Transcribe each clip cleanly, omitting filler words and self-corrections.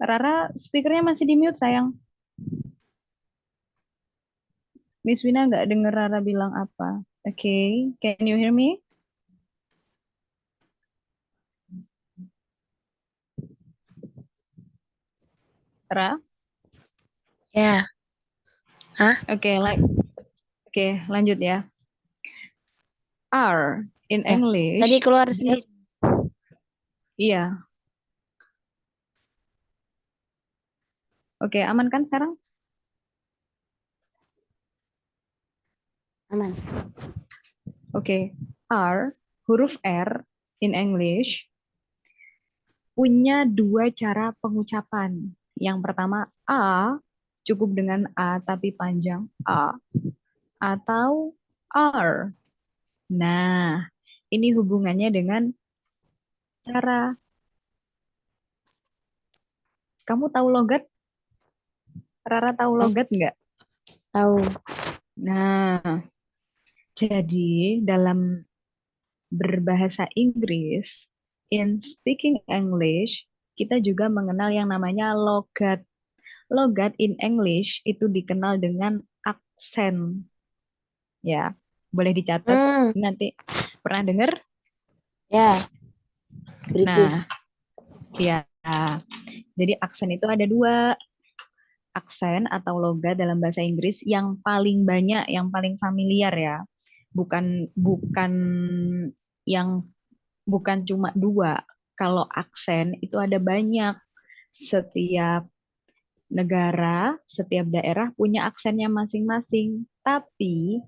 Rara, speakernya masih di mute, sayang. Miss Wina nggak denger Rara bilang apa. Oke, can you hear me? Ra? Ya, hah? Oke, oke, lanjut ya. R in Ya. Tadi English, keluar dia, sendiri. iya. Oke, aman kan sekarang? Aman. Oke, huruf R in English punya dua cara pengucapan. Yang pertama A, cukup dengan A tapi panjang A, atau R. Nah, ini hubungannya dengan cara. Kamu tahu logat? Rara tahu Hah? logat nggak? Tahu. Nah, jadi dalam berbahasa Inggris, in speaking English, kita juga mengenal yang namanya logat. Logat in English itu dikenal dengan aksen. Ya, boleh dicatat. Hmm, Nanti pernah dengar? ya, Nah, British. ya. Jadi aksen itu ada dua. Aksen atau logat dalam bahasa Inggris yang paling banyak, yang paling familiar ya. Bukan bukan yang bukan cuma dua. Kalau aksen itu ada banyak. Setiap negara, setiap daerah punya aksennya masing-masing. Tapi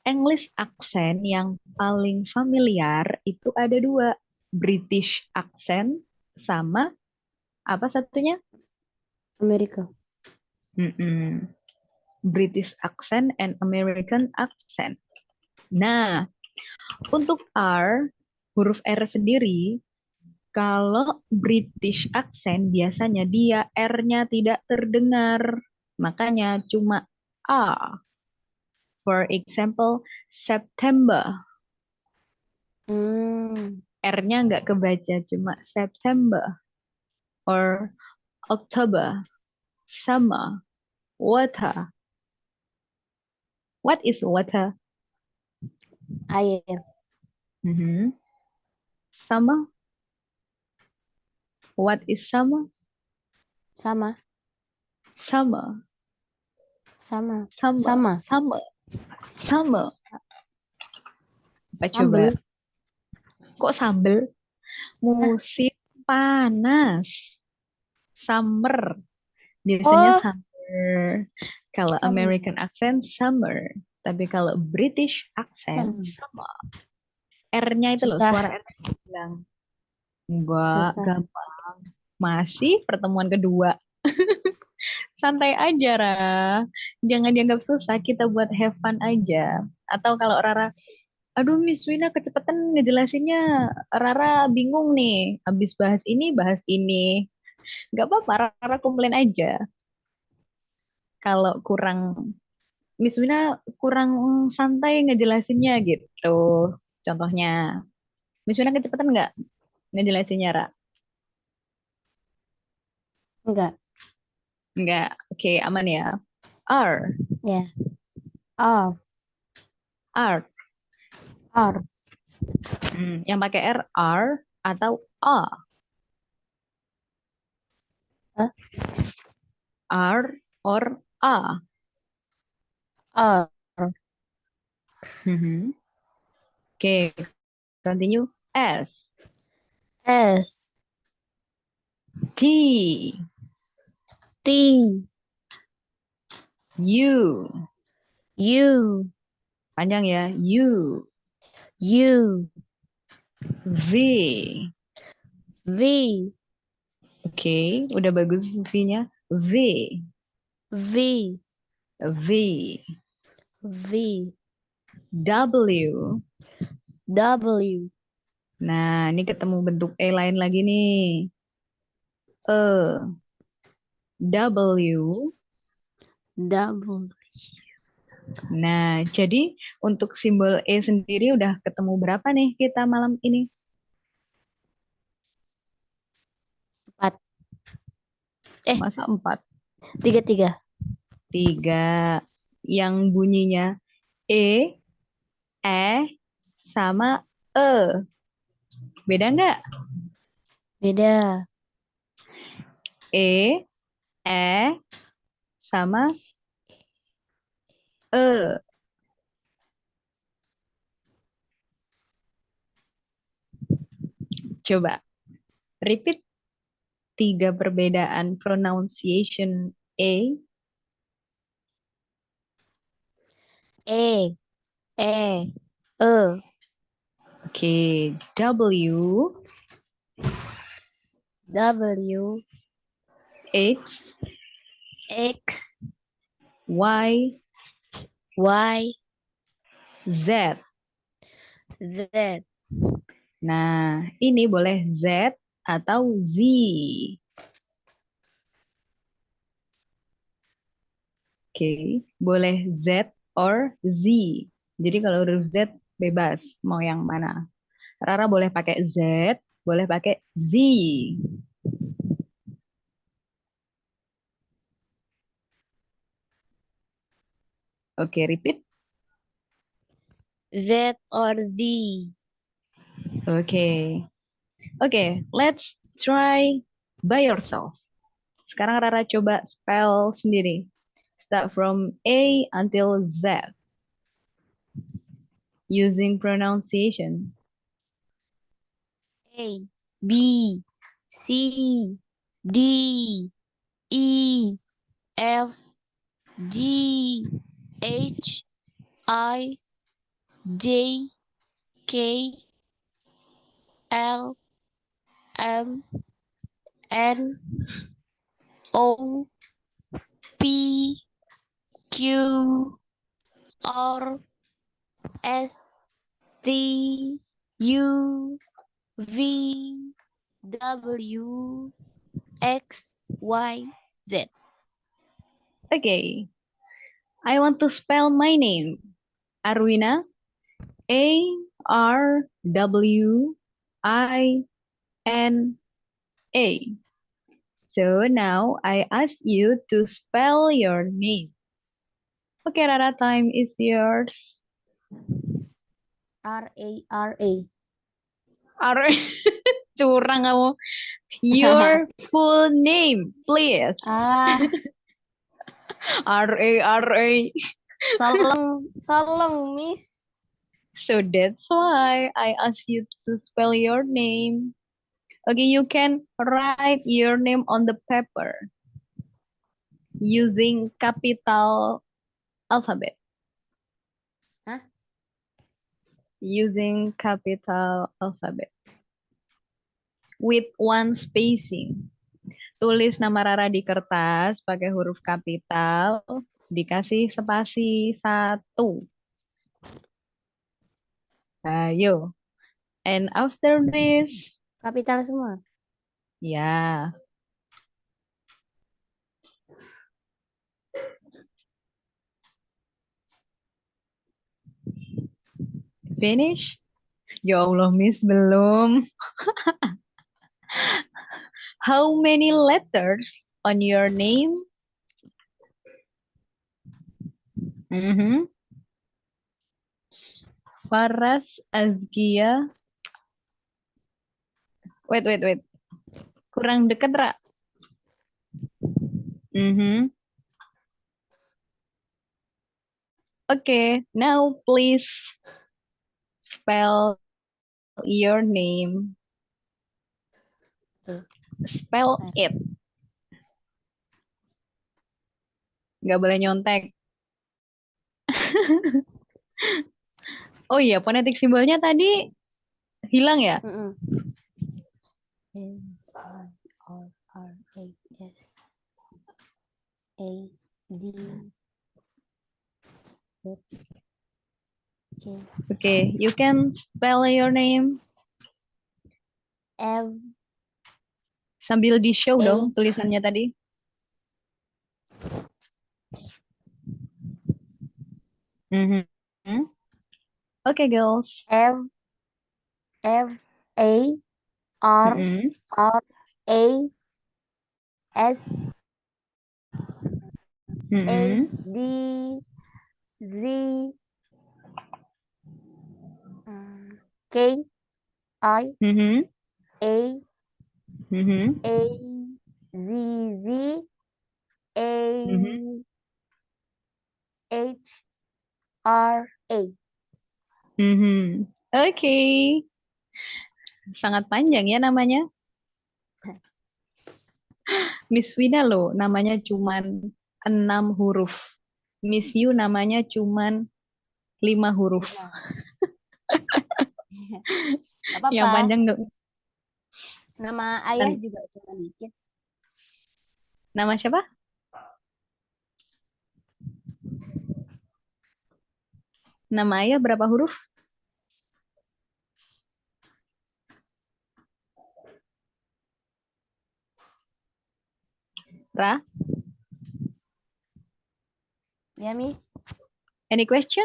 English accent yang paling familiar itu ada dua. British accent sama apa satunya? Amerika. Mm-mm. British accent and American accent. Nah, untuk huruf R sendiri, kalau British accent biasanya dia R-nya tidak terdengar. Makanya cuma A. For example, September. Hmm, R-nya nggak kebaca, cuma September. Or October, summer, water. What is water? air. Mhm. Summer. What is summer? Sama, Summer. sama, Summer. sama. Summer. Summer. Apa coba? Sambel. Kok sambel? Hah? Musim panas. Summer. Biasanya Oh, summer. Kalau sama. American accent, summer. Tapi kalau British accent, Sama. summer. R-nya itu loh, Susah, suara R bilang. Enggak, susah. gampang. Masih pertemuan kedua. Santai aja, Ra. Jangan dianggap susah, kita buat have fun aja. Atau kalau Rara, aduh Miss Wina kecepatan ngejelasinnya, Rara bingung nih. Habis bahas ini. Gak apa-apa, Rara komplain aja. Kalau Miss Wina kurang santai ngejelasinnya gitu. Contohnya, Miss Wina kecepatan nggak ngejelasinnya, Ra? Enggak. Nggak. Oke, aman ya. R, Ya. Oh, R. R. Yang pakai R atau A. Hah? R or A. R. Mhm. Oke, continue. S, S. T, T. U. U. Panjang ya. U, U. V. V. Oke, udah bagus V-nya. V, V. V. V. W. W. Nah, ini ketemu bentuk E lain lagi nih. E, W. W. Nah, jadi untuk simbol E sendiri udah ketemu berapa nih kita malam ini? 4. Masa 4? Tiga. 3. Yang bunyinya E, sama E. Beda nggak? Beda. E, sama E. Coba repeat 3 perbedaan pronunciation E. E. E. Oke, W, W. X, X. Y, Y. Z. Z. Nah, ini boleh Z atau Z. Oke, boleh Z or Z. Jadi kalau huruf Z bebas mau yang mana. Rara boleh pakai Z, boleh pakai Z. Oke, repeat. Z or Z. Oke. Oke, let's try by yourself. Sekarang Rara coba spell sendiri. Start from A until Z using pronunciation. A. B. C. D. E. F. G. H. I. J. K. L. M. N. O. P. Q. R. S. T. U. V. W. X. Y. Z. Okay, I want to spell my name. Arwina. Arwina. So now I ask you to spell your name. Okay, Rara, time is yours. R-A-R-A. Curang kamu. Your full name, please. R-A-R-A. Salang, Miss. So that's why I asked you to spell your name. Okay, you can write your name on the paper using capital alphabet. Hah? Using capital alphabet. With one spacing. Tulis nama Rara di kertas pakai huruf kapital, dikasih spasi 1. Ayo. And after this, Kapital semua. ya. Finish? Ya Allah, Miss, belum. How many letters on your name? Faras Azkia. Wait. Kurang dekat, Ra. Okay, now please spell your name. Spell it. Nggak boleh nyontek. Oh iya, fonetik simbolnya tadi hilang ya? M-I-R-R-A-S A-D Okay, you can spell your name F sambil di show A. dong tulisannya tadi. Okay, girls. F A R R A S Mm-mm. D, Z, K, I, Mhm. A, Mhm. A, Z, Z, A, Mhm. H, R, A. Mhm. Oke, sangat panjang ya namanya. Miss Vina loh, namanya cuman 6 huruf. Miss You namanya cuman 5 huruf. 5. Gak Yang apa-apa. panjang dong. Nama ayah Dan- juga cuma dikit. Nama siapa? Nama ayah berapa huruf? Ra? Ya, Miss? Any question?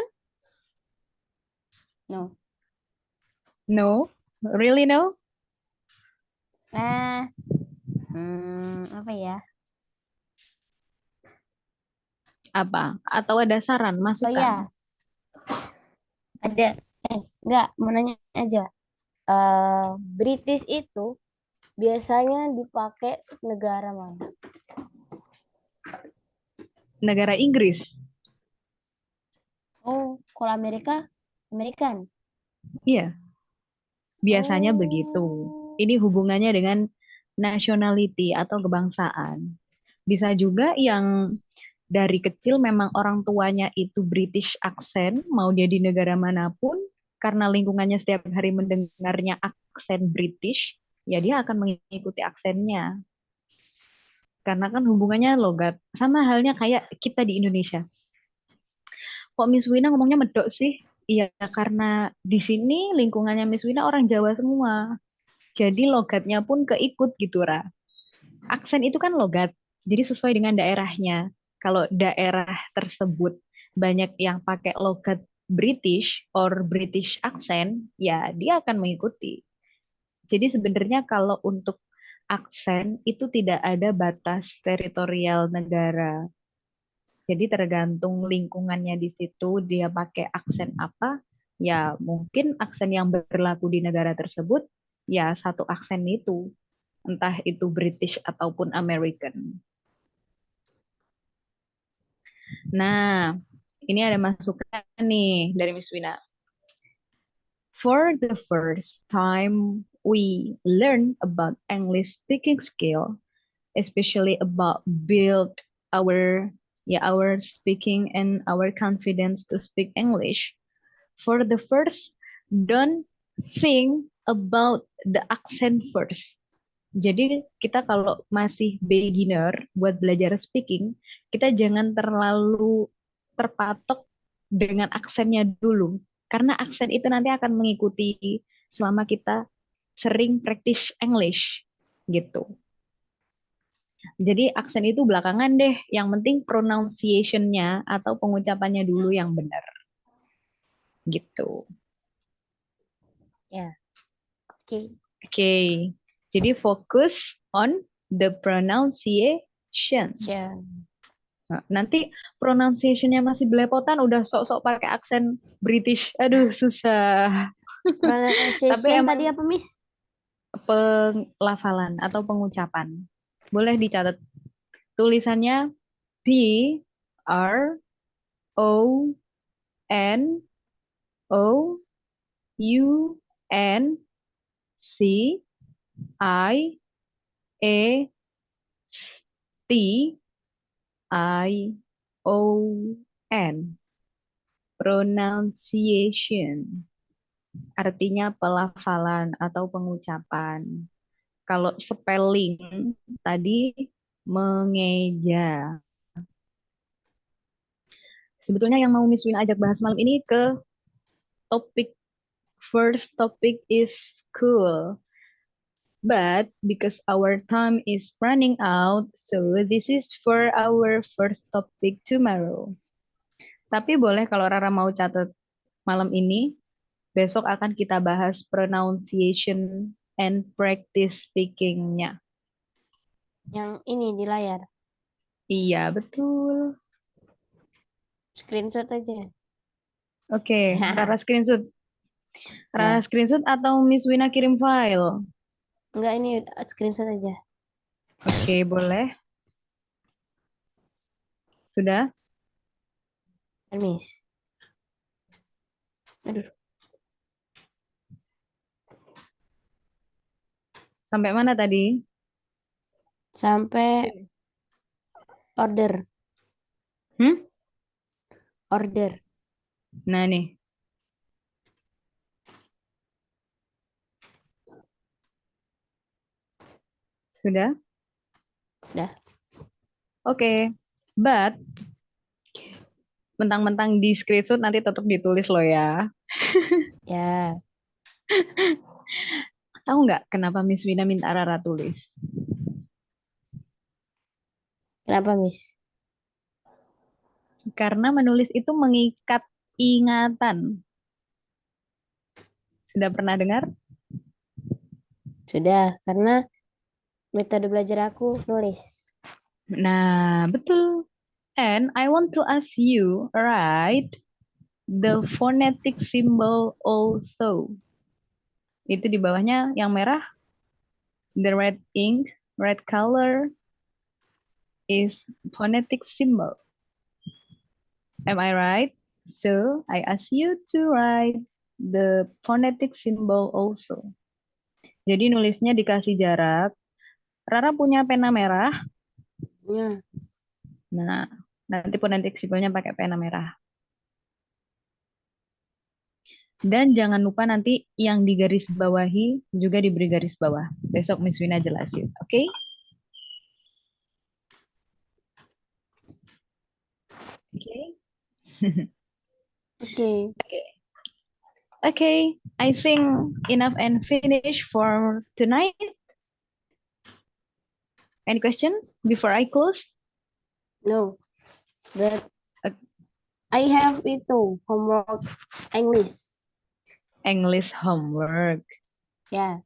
No. No? Really no? Nah, apa ya? Apa? Atau ada saran, Oh masukan? ya, ada. Enggak, mau nanya aja. British itu biasanya dipakai negara mana? Negara Inggris. Oh, kalau Amerika, American. Iya, biasanya begitu. Oh, Ini hubungannya dengan nationality atau kebangsaan. Bisa juga yang dari kecil memang orang tuanya itu British accent, mau dia di negara manapun, karena lingkungannya setiap hari mendengarnya aksen British, ya dia akan mengikuti aksennya. Karena kan hubungannya logat. Sama halnya kayak kita di Indonesia. Kok Miss Wina ngomongnya medok sih? Iya, karena di sini lingkungannya Miss Wina orang Jawa semua. Jadi logatnya pun keikut gitu, Ra. Aksen itu kan logat, jadi sesuai dengan daerahnya. Kalau daerah tersebut banyak yang pakai logat British or British accent, ya dia akan mengikuti. Jadi sebenarnya kalau untuk aksen itu tidak ada batas teritorial negara. Jadi tergantung lingkungannya di situ dia pakai aksen apa, ya mungkin aksen yang berlaku di negara tersebut ya satu aksen itu, entah itu British ataupun American. Nah, ini ada masukan nih dari Miss Wina. For the first time we learn about English speaking skill, especially about build our our speaking and our confidence to speak English. For the first, don't think about the accent first. Jadi kita kalau masih beginner buat belajar speaking, kita jangan terlalu terpatok dengan aksennya dulu. Karena aksen itu nanti akan mengikuti selama kita sering practice English gitu. Jadi aksen itu belakangan deh, yang penting pronunciation-nya atau pengucapannya dulu yang benar gitu. ya, oke. Oke, jadi fokus on the pronunciation. Siap. Nah, nanti pronunciation-nya masih belepotan, udah sok-sok pakai aksen British. Aduh, susah. Tapi Pronunciation tadi emang apa, Miss? pelafalan atau pengucapan. Boleh dicatat. Tulisannya P R O N O U N C I E T I O N. Pronunciation. Artinya pelafalan atau pengucapan. Kalau spelling tadi mengeja. Sebetulnya yang mau Miss Win ajak bahas malam ini ke topik first topic is school. But because our time is running out, so this is for our first topic tomorrow. Tapi boleh kalau Rara mau catat malam ini, besok akan kita bahas pronunciation and practice speaking-nya. Yang ini di layar. Iya, betul. Screenshot aja. Oke, Rara screenshot. Rara Ya, screenshot atau Miss Wina kirim file? enggak ini screenshot aja. Oke, boleh. Sudah? Permis. Aduh, Sampai mana tadi? sampai order, Hmm? order. Nah nih, sudah? Dah. Oke. But, mentang-mentang di screenshot nanti tetap ditulis loh ya. Ya, Tahu nggak kenapa Miss Wina minta Rara tulis? kenapa, Miss? Karena menulis itu mengikat ingatan. Sudah pernah dengar? Sudah, karena metode belajar aku nulis. Nah, betul. And I want to ask you, write the phonetic symbol also. Itu di bawahnya yang merah, the red ink, red color is phonetic symbol. Am I right? So, I ask you to write the phonetic symbol also. Jadi nulisnya dikasih jarak. Rara punya pena merah. Ya, Nah, nanti phonetic symbolnya pakai pena merah. Dan jangan lupa nanti yang digaris bawahi juga diberi garis bawah. Besok Miss Wina jelasin. Oke? Oke. oke. Okay, I think enough and finish for tonight. Any question before I close? No, but Uh, I have itu homework English. English homework. Ya,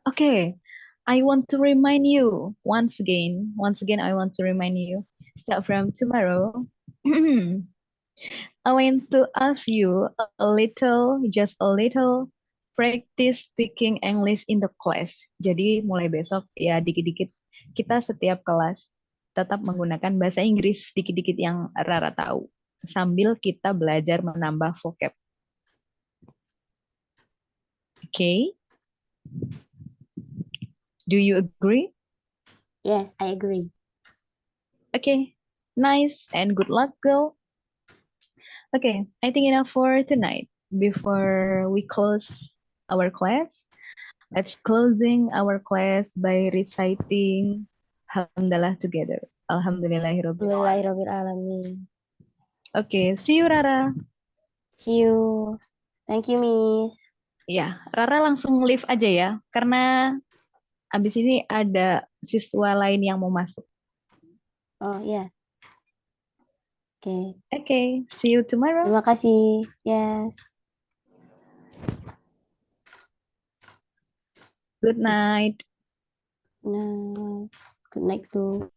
Okay, I want to remind you once again, I want to remind you, start from tomorrow. I want to ask you a little, just a little, practice speaking English in the class. Jadi mulai besok ya dikit-dikit kita setiap kelas tetap menggunakan bahasa Inggris dikit-dikit yang Rara tahu. Sambil kita belajar menambah vocab. Okay? Do you agree? yes, I agree. Okay. Nice and good luck, girl. Okay, I think enough for tonight. Before we close our class, let's closing our class by reciting Hamdalah together. Alhamdulillahirabbil alamin. Alhamdulillahirobbilalamin. Okay, see you Rara. See you. Thank you, Miss. Ya, Rara langsung leave aja ya, karena abis ini ada siswa lain yang mau masuk. Oh ya, oke. Okay, see you tomorrow. Terima kasih. Yes. Good night. Nah, good night tuh.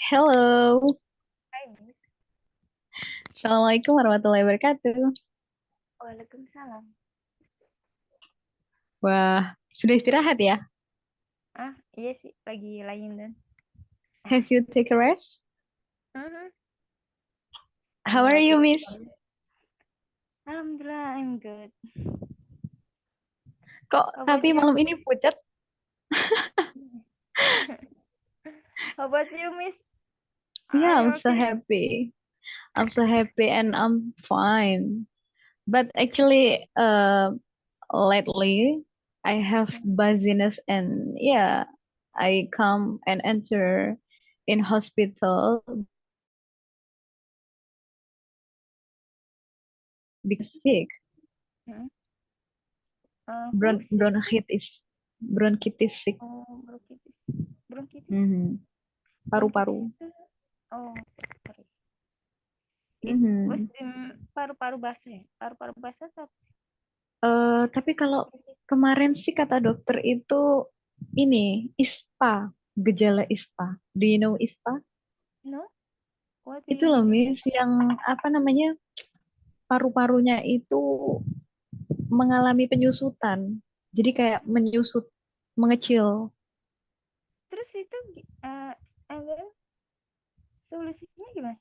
Hello. Hai, Miss. Assalamualaikum warahmatullahi wabarakatuh. Waalaikumsalam. Wah, sudah istirahat ya? Ah, iya sih, lagi lain dan. Have you take a rest? Mhm. How are you, Miss? Alhamdulillah, I'm good. Kok How about tapi you? malam ini pucat? How about you, Miss? Yeah, Are you I'm so okay? happy. I'm so happy and I'm fine. But actually, lately I have buzziness and yeah, I come and enter in hospital because sick. Hmm? Who's sick? Bronchitis sick. Oh, bronchitis. Bronchitis. Mhm. Bronchitis Paru-paru. itu. Oh, sorry. Was Mhm. paru-paru basah ya? Paru-paru basah atau apa sih? Tapi kalau kemarin sih kata dokter itu ini ISPA, gejala ISPA. Do you know ISPA? No? What do Itu you loh mean is Miss yang apa namanya paru-parunya itu mengalami penyusutan. Jadi kayak menyusut, mengecil. terus itu ada solusinya gimana?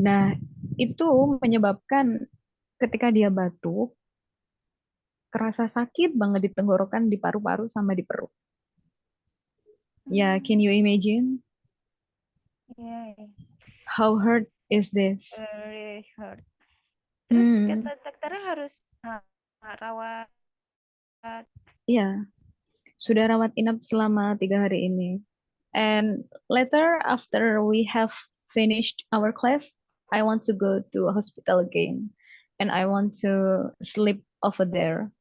Nah, itu menyebabkan ketika dia batuk, kerasa sakit banget di tenggorokan, di paru-paru sama di perut. Ya, can Hmm, you imagine iya, iya. how hurt is this? Really hurt. Terus Hmm, kata dokternya harus rawat. ya, sudah rawat inap selama 3 hari ini. And later, after we have finished our class, I want to go to a hospital again, and I want to sleep over there.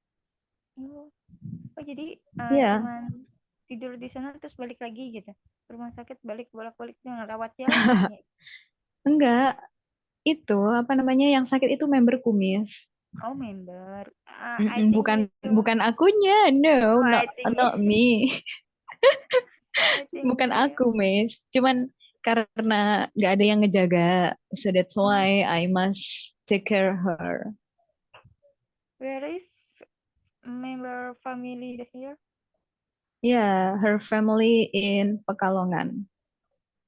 Oh, oh, jadi Ya, cuman tidur di sana terus balik lagi gitu. Ke rumah sakit balik bolak-balik dengan rawat jalan kayaknya. enggak. Itu apa namanya yang sakit itu member kumis. Oh, member. I Mm-mm, think bukan you. bukan akunya, no, Oh, I not think not me. I think Bukan you. aku, Miss. Cuman karena nggak ada yang ngejaga, so that's Hmm. why I must take care her. Where is member family here? Yeah, her family in Pekalongan,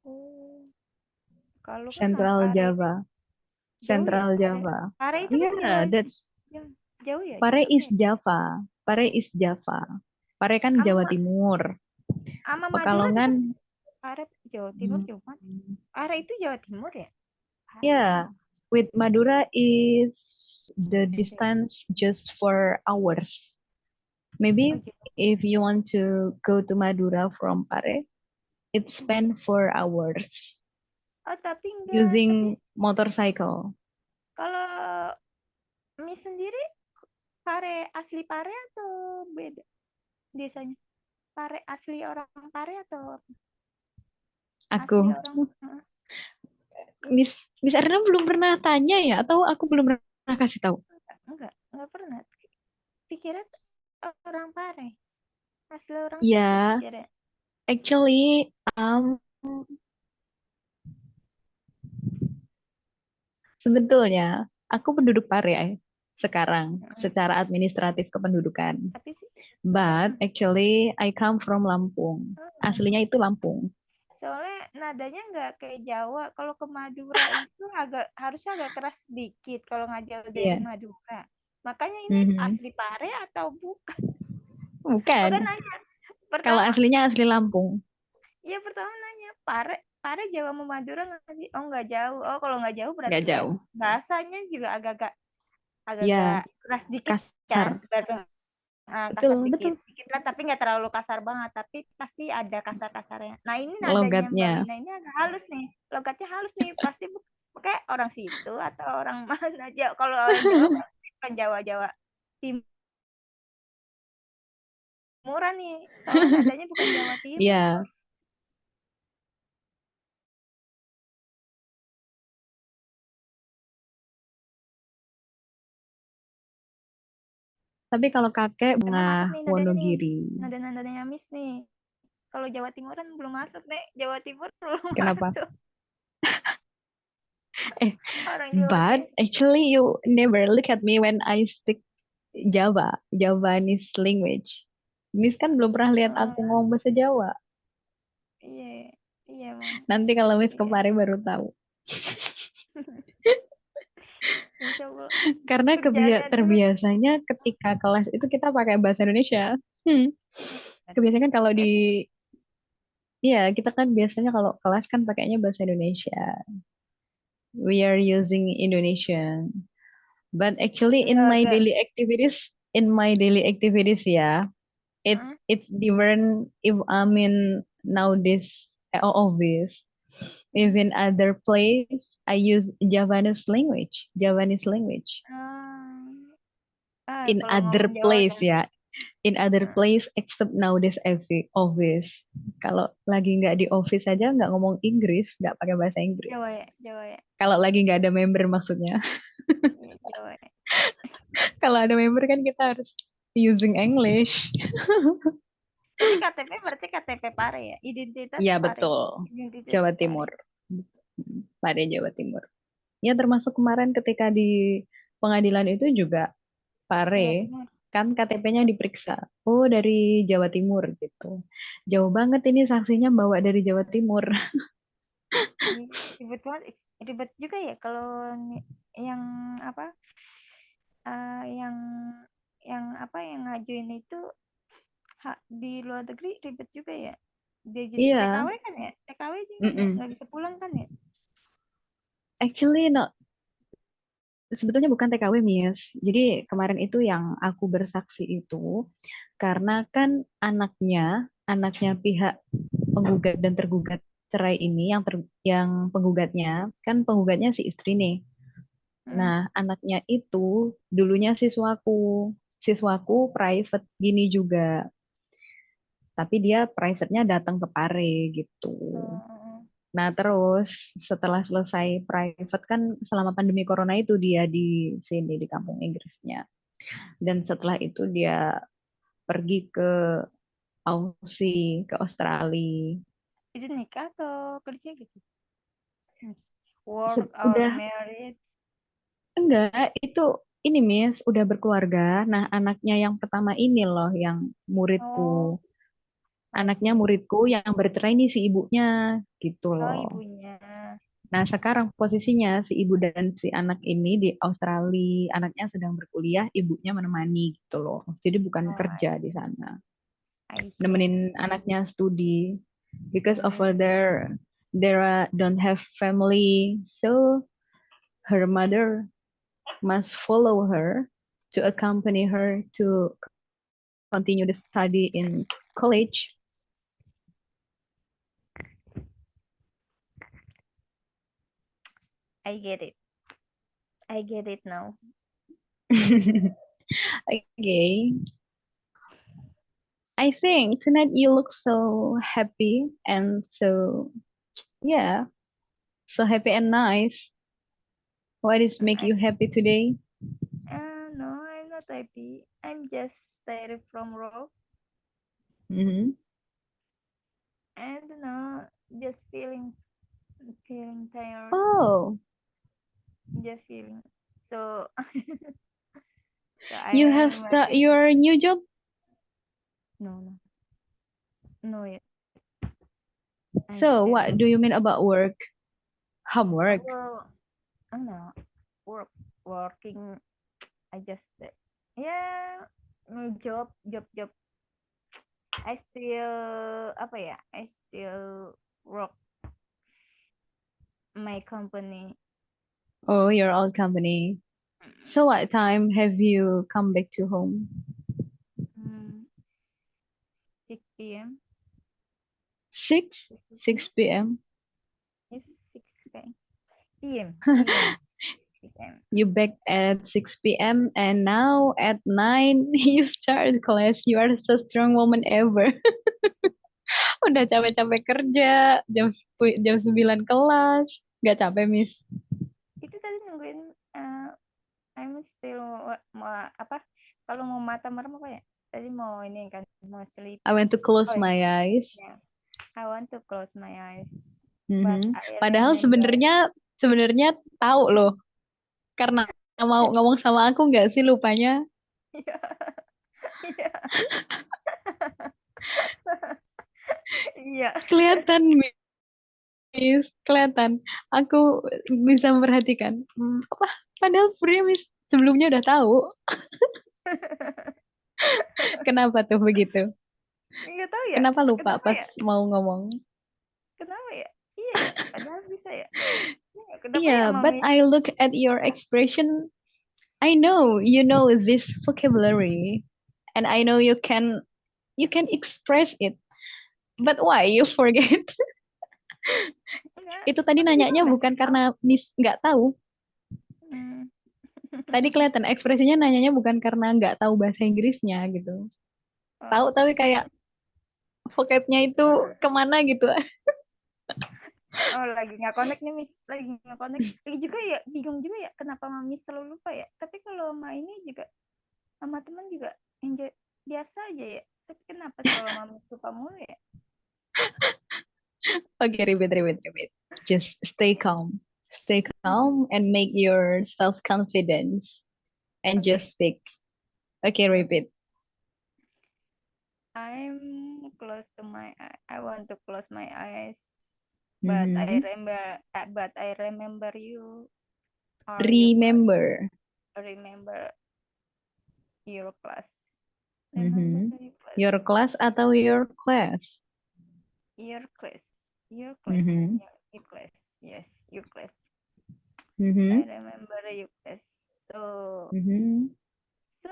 Oh, kalau kan sama Central Pare Java, jauh ya Central Pare. Java. Pare itu kan Jawa, Yeah, that's jauh, jauh ya Pare jaraknya. is Java. Pare is Java. Pare kan Jawa Ama Timur. ama Madura dekat. Pekalongan, Pare Jawa Timur hmm, jauh mana? Pare itu Jawa Timur ya? Pare. yeah, with Madura is the distance just 4 hours. Oh, Maybe jauh. if you want to go to Madura from Pare, it spend 4 hours Oh, tapi enggak. Tapi using motorcycle. kalau Miss sendiri Pare asli Pare atau beda desanya? Pare asli orang Pare atau asli Aku, orang? Miss Miss Erna belum pernah tanya ya, atau aku belum pernah kasih tahu? Enggak pernah. Pikirnya orang Pare. Asli orang situ Ya, pikirnya. actually, sebetulnya aku penduduk Pare sekarang secara administratif kependudukan. Tapi sih, But actually, I come from Lampung. Lampung. Aslinya itu Lampung. Soalnya nadanya nggak kayak Jawa. Kalau ke Madura itu harusnya agak keras sedikit kalau ngajak dari Iya. Madura. Makanya ini Mhm. asli Pare atau bukan? Makanya Bukan. nanya. Kalau Pertama, aslinya asli Lampung. ya pertama nanya, Pare Jawa sama Madura nggak sih? Oh, nggak jauh. Oh, kalau nggak jauh Nggak berarti kan jauh. bahasanya juga agak-agak Ya, keras dikit kan kasar. sebenarnya. Kasar Betul, dikit betul. dikit lah, tapi nggak terlalu kasar banget, tapi pasti ada kasar-kasarnya. Nah, ini nadanya Mbak Logatnya. Lina ini agak halus nih, logatnya halus nih, pasti kayak orang situ atau orang mana aja. Kalau orang Jawa pasti bukan Jawa-Jawa timuran nih, soalnya nadanya bukan Jawa Timur. Ya, tapi kalau kakek Tengah masuk Bengah nih nadanya nih, Wonogiri. nada-nadanya Miss nih. Kalau Jawa Timuran belum masuk nih, Jawa Timur belum Kenapa? masuk. Eh, Orang Jawa but Timur. actually you never look at me when I speak Javanese language. Miss kan belum pernah lihat aku Oh, ngomong bahasa Jawa. iya, iya emang. Nanti kalau Miss ke Iya. Pare baru tahu. Insya Allah Karena kerjaannya dulu. terbiasanya ketika kelas itu kita pakai bahasa Indonesia. Kebiasaan kan kalau Yes. kita kan biasanya kalau kelas kan pakainya bahasa Indonesia. We are using Indonesian. But actually Enggak, enggak. in my daily activities ya, Hmm? it's different if I'm in nowadays office. If in other place, I use Javanese language. Javanese language. In Kalau other ngomong Jawa place dong. ya, in other place except nowadays office. Kalau lagi nggak di office aja nggak ngomong Inggris, nggak pakai bahasa Inggris. Jawa ya, Jawa ya. Kalau lagi nggak ada member maksudnya. Iya, Jawa ya. Kalau ada member kan kita harus using English. Tapi KTP berarti KTP Pare ya, identitas Ya Pare. betul, Identitas Jawa Pare. Timur. Pada Jawa Timur. Ya termasuk kemarin ketika di pengadilan itu juga Jawa Pare, Timur. kan KTP-nya diperiksa. Oh dari Jawa Timur gitu. Jauh banget ini saksinya bawa dari Jawa Timur. Iya, ribet banget. Ribet juga ya kalau yang apa? eh, yang yang ngajuin itu di luar negeri ribet juga ya. Dia jadi Iya, TKW kan ya? TKW juga kan ya? mm-mm. Nggak bisa pulang kan ya? Actually no, sebetulnya bukan TKW Miss. Jadi kemarin itu yang aku bersaksi itu karena kan anaknya pihak penggugat dan tergugat cerai ini yang penggugatnya si istri nih. Hmm. Nah, anaknya itu dulunya siswaku private gini juga, tapi dia private-nya datang ke Pare gitu. Oh, Nah, terus setelah selesai private kan selama pandemi corona itu dia di sini di kampung Inggrisnya. Dan setelah itu dia pergi ke Aussie, ke Australia. itu nikah atau kerja gitu? Work or Udah married? enggak, itu ini Miss, udah berkeluarga. Nah, anaknya yang pertama ini loh yang muridku. Oh, I Anaknya see. muridku yang bercerai nih si ibunya gitu Oh, loh. ibunya. Nah, sekarang posisinya si ibu dan si anak ini di Australia, anaknya sedang berkuliah, ibunya menemani gitu loh. Jadi bukan Oh, kerja di sana. I see, I Nemenin see. anaknya studi because over Hmm. there don't have family, so her mother must follow her to accompany her to continue the study in college. I get it. I get it now. Okay. I think tonight you look so happy and yeah, so happy and nice. What is make I, you happy today? no, I'm not happy. I'm just tired from work. Hmm. And no, just feeling tired. Oh, Just feeling so. So you have I'm happy. your new job? No, no, no yet. I'm So still what do you mean about work? Homework. well, I don't know, working. I just yeah, job. I still apa ya? I still work my company. Oh, your old company. So what time have you come back to home? Mm, 6 p.m. 6? 6 6 p.m. Yes, 6 p.m. PM. 6 p.m. You back at 6 p.m. and now at 9 you start class. You are so strong woman ever. Udah capek-capek kerja, jam 9 kelas. Gak capek, Miss? Itu tadi nungguin I'm still mau apa? Kalau mau mata merem apa ya? Tadi mau ini kan mau I sleepy. went to close Oh ya, my eyes. yeah. I want to close my eyes, but Mhm. I Padahal remember. sebenarnya tahu loh, karena mau ngomong sama aku nggak sih lupanya? Iya. Iya. Iya. Kelihatan, Miss. Kelihatan. Aku bisa memperhatikan. Apa? Padahal sebenarnya Miss sebelumnya udah tahu. Kenapa tuh begitu? Nggak tahu ya. Kenapa lupa Kenapa pas ya? mau ngomong? Kenapa ya? Iya ya. Padahal bisa ya. Iya, kenapa ya Yeah, but Mami? I look at your expression. I know you know this vocabulary, and I know you can express it. But why you forget? Enggak. Itu tadi Aku juga nanyanya nggak bukan tahu. karena Miss nggak tahu. Hmm. Tadi kelihatan ekspresinya nanyanya bukan karena nggak tahu bahasa Inggrisnya gitu. Oh, Tahu tapi kayak vocabnya itu kemana gitu. oh, lagi nggak connect nih, Miss. Lagi nggak connect. Lagi juga ya, bingung juga ya, kenapa Mami selalu lupa ya. Tapi kalau sama ini juga, sama teman juga enjoy, biasa aja ya. Tapi kenapa selalu Mami lupa mulu ya? Oke, repeat. Just stay calm. Stay calm and make your self-confidence and Oke. just speak. Okay, repeat. I'm close to my I want to close my eyes, but I Mhm. remember you or your class. Remember. Remember your class. Remember Mhm. your class. Your class atau your class? Your class. Your class. Mhm. Your class. Yes, your class. I Mhm. remember your class. So Mhm. so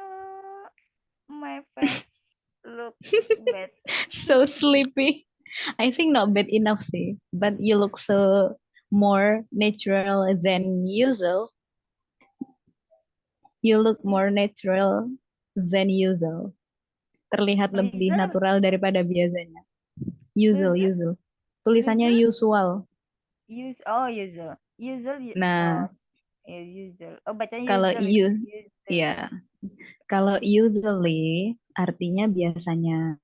my face look bad. So sleepy. I think not bad enough sih, but you look so more natural than usual. You look more natural than usual. Terlihat lebih User, natural daripada biasanya. Usual, user, usual. Tulisannya user, usual. user, user, Nah, oh, ya, user. Oh, bacanya kalau user ya. you, User. ya, kalau usually artinya biasanya.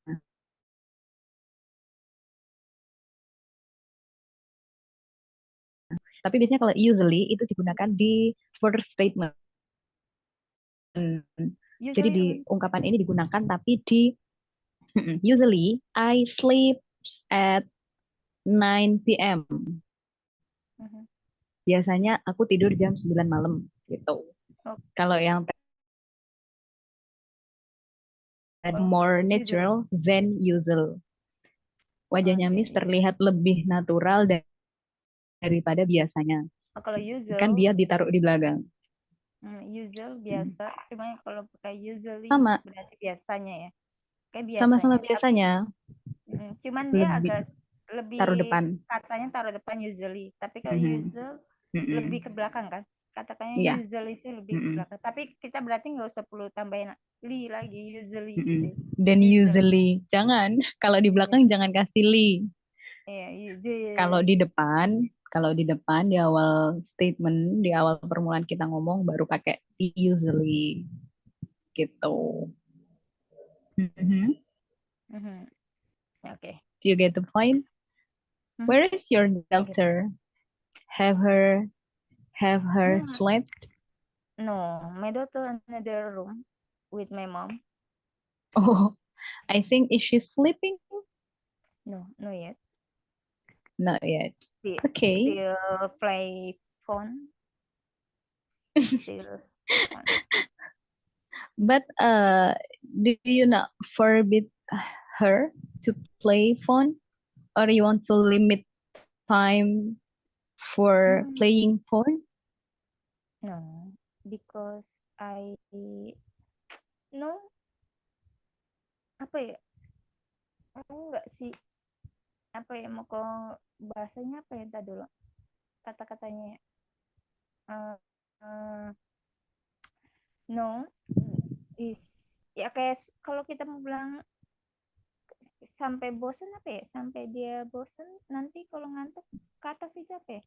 Tapi biasanya kalau usually itu digunakan di first statement. Jadi Usually di apa? ungkapan ini digunakan tapi di usually I sleep at 9 p.m. Mhm. Biasanya aku tidur jam 9 malam gitu. Oh, Kalau yang oh, more usual. natural than usual. Wajahnya Miss Oke. terlihat lebih natural daripada biasanya. Oh, kalau Kan usual, dia ditaruh di belakang. usual biasa. Cuma kalau pakai usually Sama, berarti biasanya ya. Kayak sama-sama biasanya. Tapi biasanya cuman dia lebih agak lebih taruh depan. katanya taruh depan usually. Tapi kalau Mhm. usual lebih Mhm. ke belakang kan. Katakannya Iya. usual itu lebih ke Mhm. belakang. Tapi kita berarti nggak usah perlu tambahin li lagi usually Mhm. gitu. Dan Usual. usually jangan, kalau di belakang Usually. jangan kasih li. Iya, Kalau usually. di depan, di awal statement, di awal permulaan kita ngomong baru pakai usually gitu. Mhm. Mhm. Oke. You get the point? Hmm? Where is your Oke. doctor? Have her No, slept? no, my daughter another room with my mom. Oh, I think is she sleeping? No, no yet. Not yet. Still, Okay. still play phone. Still phone. But do you not forbid her to play phone, or you want to limit time for Hmm, playing phone? no, because I no apa ya? Enggak sih. Apa ya mau kalau bahasanya apa ya tadi dulu? Kata-katanya ya. Eh, eh, no is ya kayak kalau kita mau bilang sampai bosen apa ya? Sampai dia bosen nanti kalau ngantuk ke atas itu apa ya?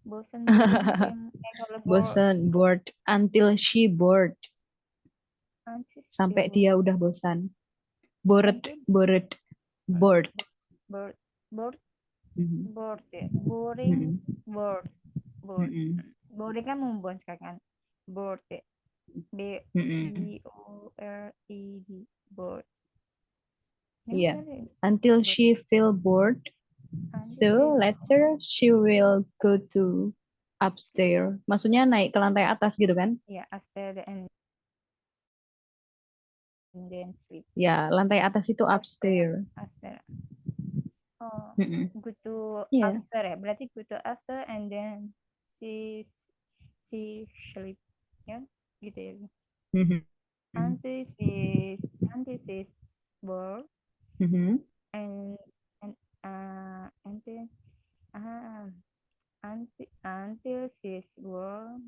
Bosen boring apa yang kalau Bosan, bored, until she bored. nanti Sampai still dia udah bosan. Bored, until bored, bored. bored bored Mhm. bored ya boring Mhm. bored bored Mhm. boring kan membosankan kan bored ya Mm-mm. B-O-R-E-D, bored. Ya, Iya. benar ya? Until Bored. she feel bored, Until so she- later she will go to upstairs. Maksudnya naik ke lantai atas gitu kan? yeah, after the and then sleep. Ya, lantai atas itu After, upstairs. after. Oh, Mm-mm. go to Iya. after ya. Berarti go to after and then she sleep. Ya, gitu ya. Mhm. Until she's bored Mhm. and and until uh, until she's bored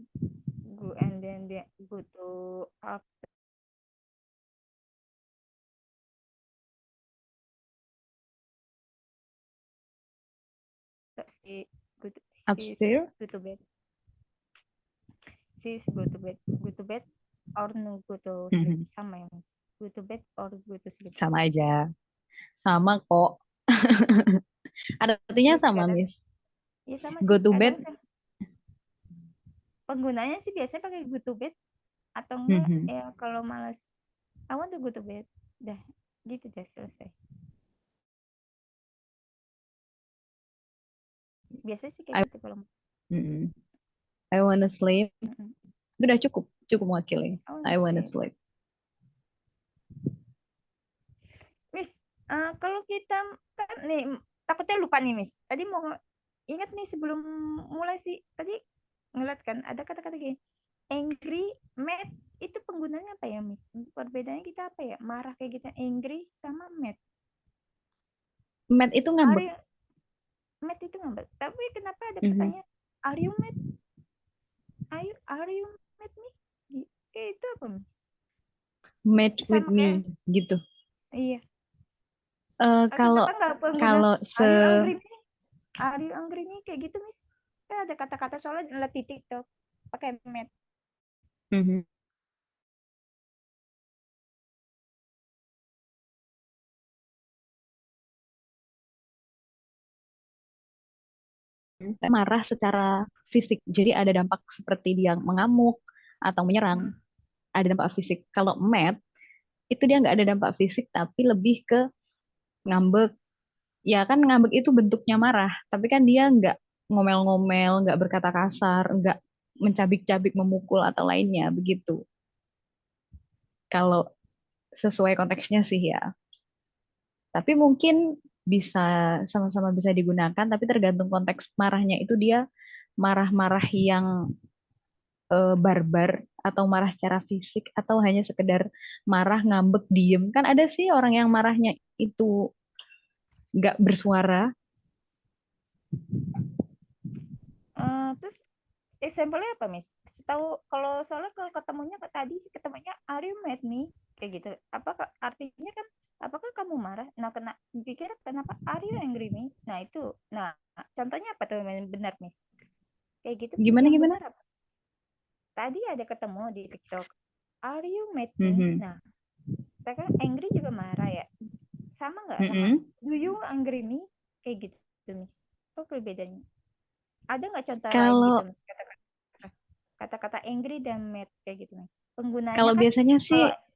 go and then they go to after she go to she's Upstairs. go to bed. She's go to bed or no go to sleep, Mhm. sama ya, Mas? Go to bed or go to sleep. Sama aja. Sama kok. Artinya Yes, sama, kadang Miss. ya sama Go sih, to kadang bed. penggunanya sih biasanya pakai go to bed atau enggak Mhm. ya kalau malas I want to go to bed, dah gitu deh, selesai. Biasanya sih kayak I, gitu kalau mm, I wanna sleep. mm-mm. Udah cukup mewakili. I want I to wanna sleep. sleep. Miss, kalau kita kan nih takutnya lupa nih Miss. Tadi mau ingat nih sebelum mulai sih tadi ngeliat kan ada kata-kata gini. Angry, mad itu penggunanya apa ya Miss? Perbedaannya kita apa ya? Marah kayak gitu. Angry sama mad. Mad itu Are ngambek. you, mad itu ngambek. Tapi kenapa ada Mhm. pertanyaan? Are you mad? Are you mad me? Kayak itu apa Miss? Mad with Sama kayak me gitu. iya. Kalau Kenapa nggak pengguna kalau are you angry me? Are you angry me? Kayak gitu Miss. Kan ada kata-kata soalnya ngeliat di TikTok pakai mad. Mhm. Marah secara fisik. Jadi ada dampak seperti dia mengamuk atau menyerang. Ada dampak fisik. Kalau mad itu dia nggak ada dampak fisik tapi lebih ke ngambek. Ya kan ngambek itu bentuknya marah, tapi kan dia nggak ngomel-ngomel, nggak berkata kasar, nggak mencabik-cabik, memukul atau lainnya begitu. Kalau sesuai konteksnya sih ya. Tapi mungkin bisa sama-sama bisa digunakan, tapi tergantung konteks marahnya itu dia marah-marah yang barbar atau marah secara fisik atau hanya sekedar marah ngambek diem. Kan ada sih orang yang marahnya itu nggak bersuara. Terus example-nya apa, Miss? Tahu kalau soalnya kalau ketemunya tadi sih ketemunya are you mad me? Kayak gitu. Apakah artinya kan apakah kamu marah? Nah, kena pikir kenapa are you angry me? Nah, itu. Nah, contohnya apa tuh yang benar, Miss? Kayak gitu Gimana yang gimana? benar apa? Tadi ada ketemu di TikTok. Are you mad me? Mhm. Nah, kita kan angry juga marah ya. Sama nggak sama Mm-mm. do you angry me? Kayak gitu, Miss. Apa perbedaannya? Ada nggak contoh lain gitu, Kalau Miss? Kata-kata angry dan mad kayak gitu, Mas. Penggunanya kalau kan biasanya sih kalau